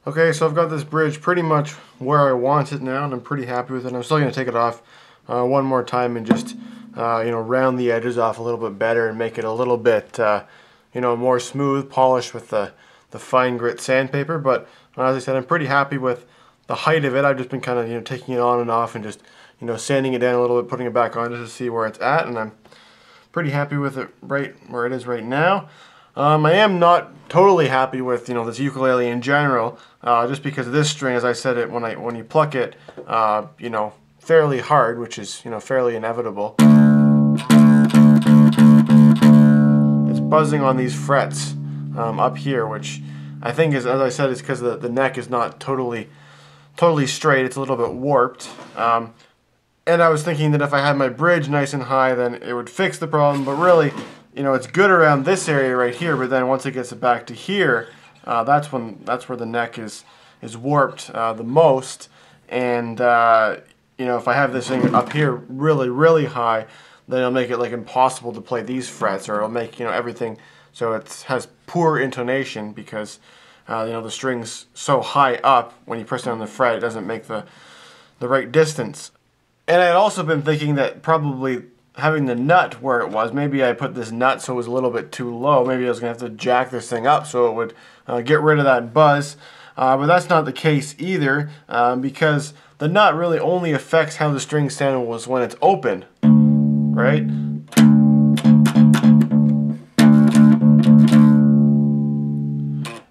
Okay, so I've got this bridge pretty much where I want it now, and I'm pretty happy with it. I'm still going to take it off one more time and just round the edges off a little bit better and make it a little bit more smooth, polished with the fine grit sandpaper. But as I said, I'm pretty happy with the height of it. I've just been kind of taking it on and off and just sanding it down a little bit, putting it back on just to see where it's at, and I'm pretty happy with it right where it is right now. I am not totally happy with this ukulele in general, just because of this string. As I said, it when you pluck it, fairly hard, which is fairly inevitable. It's buzzing on these frets up here, which I think is, as I said, is because the neck is not totally straight. It's a little bit warped. And I was thinking that if I had my bridge nice and high, then it would fix the problem. But really, it's good around this area right here, but then once it gets it back to here, that's where the neck is warped the most. And if I have this thing up here really high, then it'll make it like impossible to play these frets, or it'll make everything so it has poor intonation because the string's so high up. When you press down the fret, it doesn't make the right distance. And I had also been thinking that probably having the nut where it was, maybe I put this nut so it was a little bit too low. Maybe I was going to have to jack this thing up so it would get rid of that buzz. But that's not the case either, because the nut really only affects how the string sounds when it's open, right?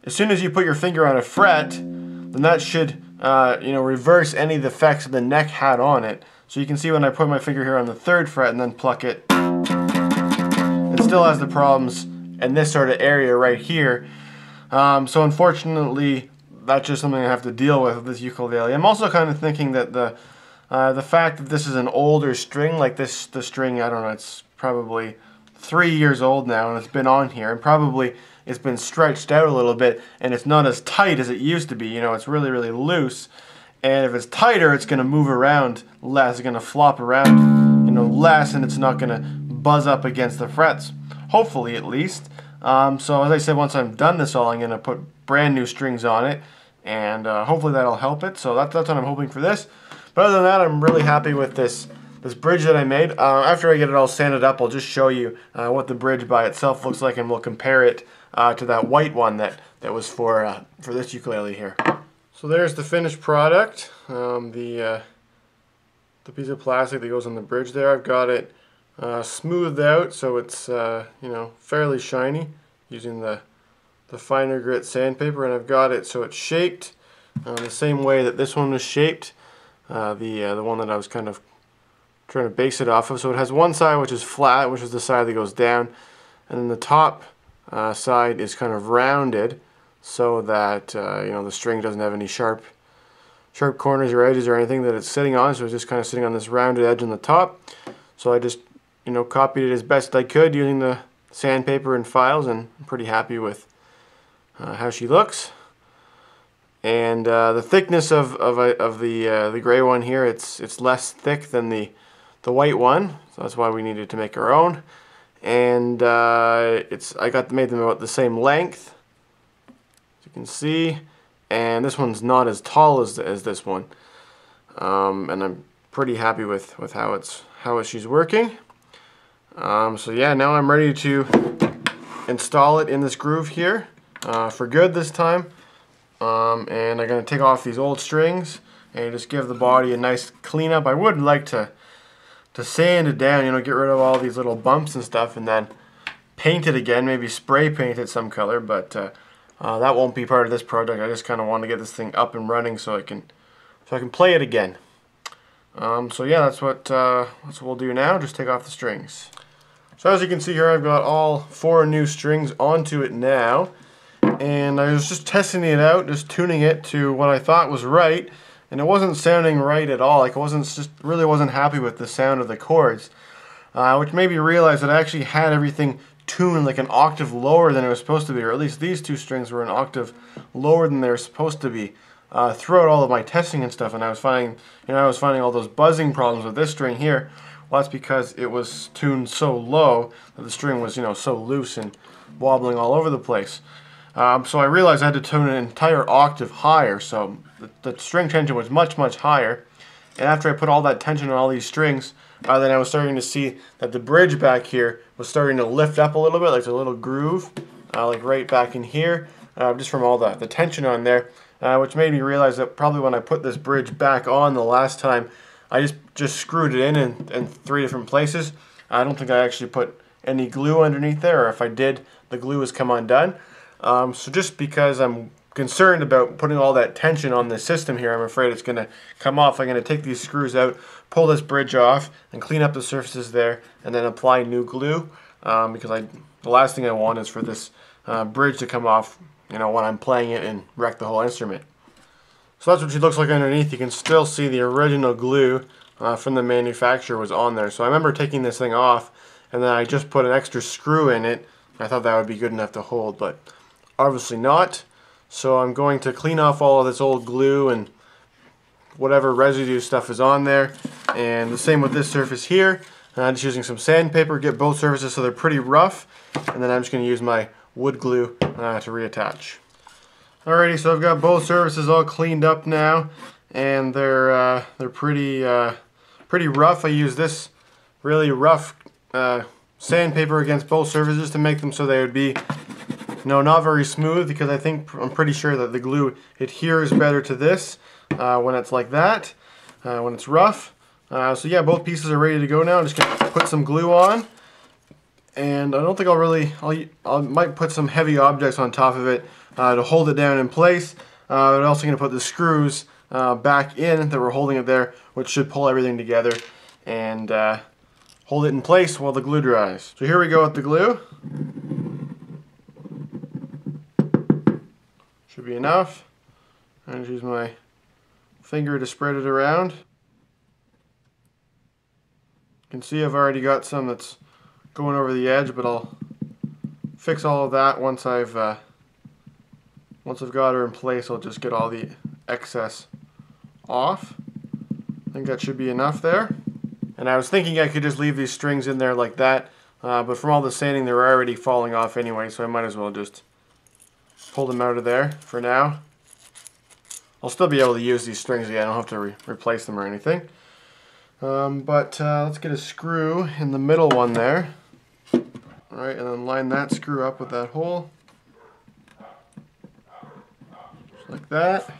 As soon as you put your finger on a fret, the nut should reverse any of the effects that the neck had on it. So you can see when I put my finger here on the 3rd fret and then pluck it, it still has the problems in this sort of area right here. So unfortunately, that's just something I have to deal with this ukulele. I'm also kind of thinking that the fact that this is an older string, like the string, I don't know, it's probably 3 years old now, and it's been on here, and probably it's been stretched out a little bit, and it's not as tight as it used to be. It's really loose. And if it's tighter, it's going to move around less. It's going to flop around, less, and it's not going to buzz up against the frets. Hopefully, at least. So as I said, once I'm done this all, I'm going to put brand new strings on it, and hopefully that'll help it. So that's what I'm hoping for this. But other than that, I'm really happy with this bridge that I made. After I get it all sanded up, I'll just show you what the bridge by itself looks like, and we'll compare it to that white one that was for this ukulele here. So there's the finished product, the piece of plastic that goes on the bridge there. I've got it smoothed out so it's fairly shiny using the finer grit sandpaper, and I've got it so it's shaped the same way that this one was shaped, the one that I was kind of trying to base it off of. So it has one side which is flat, which is the side that goes down, and then the top side is kind of rounded, so that the string doesn't have any sharp corners or edges or anything that it's sitting on. So it's just kind of sitting on this rounded edge on the top. So I just copied it as best I could using the sandpaper and files, and I'm pretty happy with how she looks. And the thickness of the gray one here, it's less thick than the white one, so that's why we needed to make our own. And I made them about the same length, you can see, and this one's not as tall as this one, and I'm pretty happy with how she's working. So yeah, now I'm ready to install it in this groove here for good this time, and I'm going to take off these old strings and just give the body a nice cleanup. I would like to sand it down, get rid of all these little bumps and stuff, and then paint it again, maybe spray paint it some color, but that won't be part of this project. I just kind of want to get this thing up and running so I can play it again. So yeah, that's what we'll do now. Just take off the strings. So as you can see here, I've got all 4 new strings onto it now, and I was just testing it out, just tuning it to what I thought was right, and it wasn't sounding right at all. Like, really wasn't happy with the sound of the chords, which made me realize that I actually had everything tuned like an octave lower than it was supposed to be, or at least these 2 strings were an octave lower than they were supposed to be throughout all of my testing and stuff. And I was finding all those buzzing problems with this string here. Well, that's because it was tuned so low that the string was so loose and wobbling all over the place. So I realized I had to tone an entire octave higher, so the string tension was much, much higher. And after I put all that tension on all these strings, then I was starting to see that the bridge back here was starting to lift up a little bit, like there's a little groove, like right back in here, just from all the tension on there, which made me realize that probably when I put this bridge back on the last time, I just screwed it in 3 different places. I don't think I actually put any glue underneath there, or if I did, the glue has come undone. So just because I'm concerned about putting all that tension on the system here, I'm afraid it's going to come off. I'm going to take these screws out, pull this bridge off, and clean up the surfaces there, and then apply new glue, because the last thing I want is for this bridge to come off, when I'm playing it and wreck the whole instrument. So that's what she looks like underneath. You can still see the original glue from the manufacturer was on there. So I remember taking this thing off, and then I just put an extra screw in it. I thought that would be good enough to hold, but obviously not. So I'm going to clean off all of this old glue and whatever residue stuff is on there. And the same with this surface here. Just using some sandpaper, get both surfaces so they're pretty rough. And then I'm just going to use my wood glue to reattach. Alrighty, so I've got both surfaces all cleaned up now, and they're pretty rough. I use this really rough sandpaper against both surfaces to make them so they would be not very smooth, because I'm pretty sure that the glue adheres better to this when it's like that, when it's rough. So yeah, both pieces are ready to go now. I'm just going to put some glue on, and I don't think I might put some heavy objects on top of it to hold it down in place. I'm also going to put the screws back in that were holding it there, which should pull everything together and hold it in place while the glue dries. So here we go with the glue. Should be enough. I'm just use my finger to spread it around. You can see I've already got some that's going over the edge, but I'll fix all of that once I've got her in place. I'll just get all the excess off. I think that should be enough there. And I was thinking I could just leave these strings in there like that, but from all the sanding they're already falling off anyway, so I might as well just pull them out of there for now. I'll still be able to use these strings again. I don't have to replace them or anything. But let's get a screw in the middle one there. Alright, and then line that screw up with that hole. Just like that.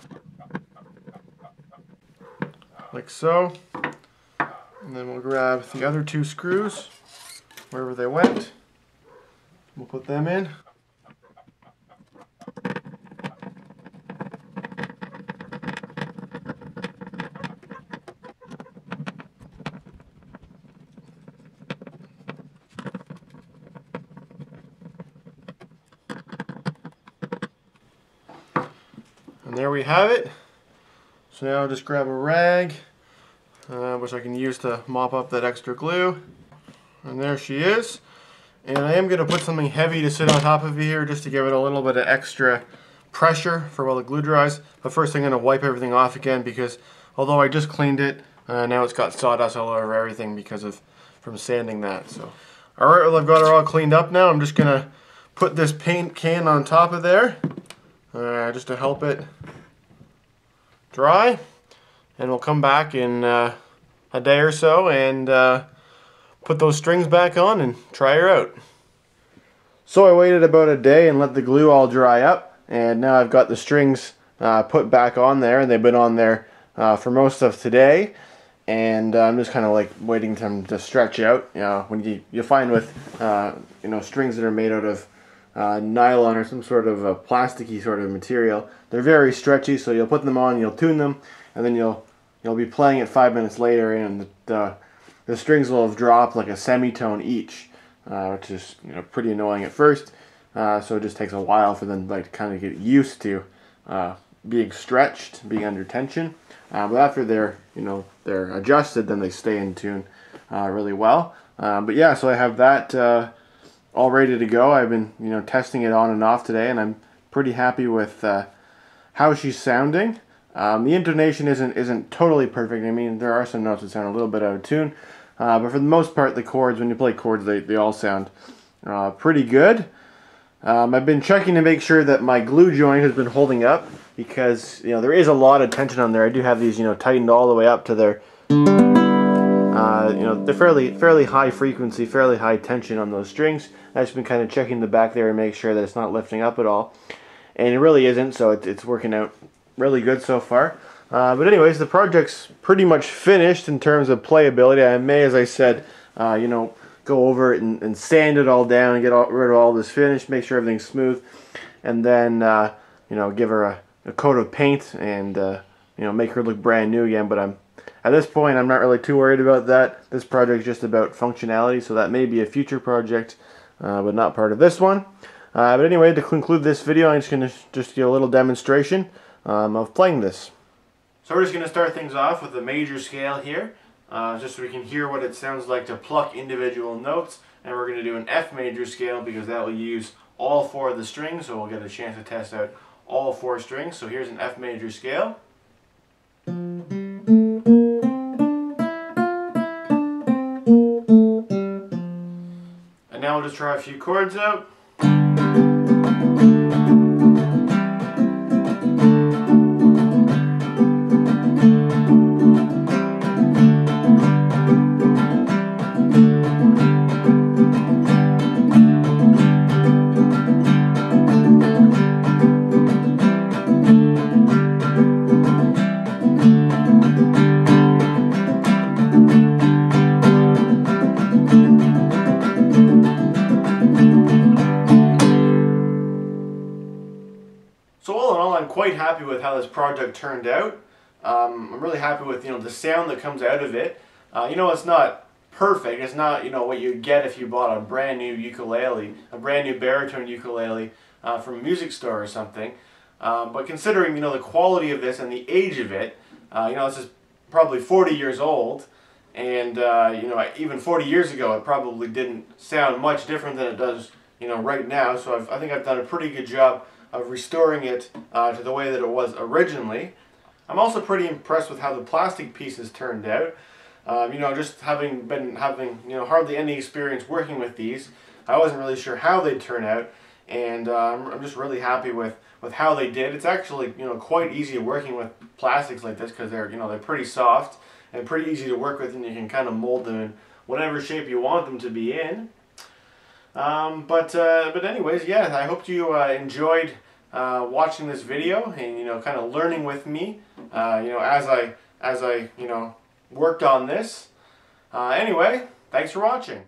Like so. And then we'll grab the other 2 screws, wherever they went. We'll put them in. And there we have it. So now I'll just grab a rag, which I can use to mop up that extra glue. And there she is. And I am going to put something heavy to sit on top of here just to give it a little bit of extra pressure for while the glue dries. But first I'm going to wipe everything off again, because although I just cleaned it, now it's got sawdust all over everything from sanding that. So, alright, well, I've got her all cleaned up now. I'm just going to put this paint can on top of there, just to help it dry. And we'll come back in a day or so and put those strings back on and try her out. So I waited about a day and let the glue all dry up, and now I've got the strings put back on there, and they've been on there for most of today. And I'm just kind of like waiting for them to stretch out. When you find with strings that are made out of nylon or some sort of a plasticky sort of material, they're very stretchy. So you'll put them on, you'll tune them, and then you'll be playing it 5 minutes later, and the strings will have dropped like a semitone each, which is pretty annoying at first. So it just takes a while for them to kind of get used to being stretched, being under tension. But after they're adjusted, then they stay in tune really well. But yeah, so I have that all ready to go. I've been testing it on and off today, and I'm pretty happy with how she's sounding. The intonation isn't totally perfect. I mean, there are some notes that sound a little bit out of tune, but for the most part, the chords, when you play chords, they all sound pretty good. I've been checking to make sure that my glue joint has been holding up, because there is a lot of tension on there. I do have these tightened all the way up to their they're fairly high frequency, fairly high tension on those strings. I've just been kind of checking the back there and make sure that it's not lifting up at all, and it really isn't, so it's working out really good so far. But anyways, the project's pretty much finished in terms of playability. I may, as I said, go over it and sand it all down and get rid of all this finish, make sure everything's smooth, and then give her a coat of paint and make her look brand new again. But at this point, I'm not really too worried about that. This project's just about functionality, so that may be a future project, but not part of this one. But anyway, to conclude this video, I'm just going to do a little demonstration of playing this. So we're just going to start things off with a major scale here, just so we can hear what it sounds like to pluck individual notes. And we're going to do an F major scale because that will use all 4 of the strings, so we'll get a chance to test out all 4 strings. So here's an F major scale. And now we'll just try a few chords out. So all in all, I'm quite happy with how this project turned out. I'm really happy with the sound that comes out of it. It's not perfect. It's not what you'd get if you bought a brand new ukulele, a brand new baritone ukulele from a music store or something. But considering the quality of this and the age of it, this is probably 40 years old, and even 40 years ago it probably didn't sound much different than it does right now. So I think I've done a pretty good job of restoring it to the way that it was originally. I'm also pretty impressed with how the plastic pieces turned out. Just having hardly any experience working with these, I wasn't really sure how they'd turn out, and I'm just really happy with how they did. It's actually quite easy working with plastics like this because they're pretty soft and pretty easy to work with, and you can kind of mold them in whatever shape you want them to be in. But anyways, yeah, I hope you enjoyed watching this video and kind of learning with me as I worked on this. Anyway, thanks for watching.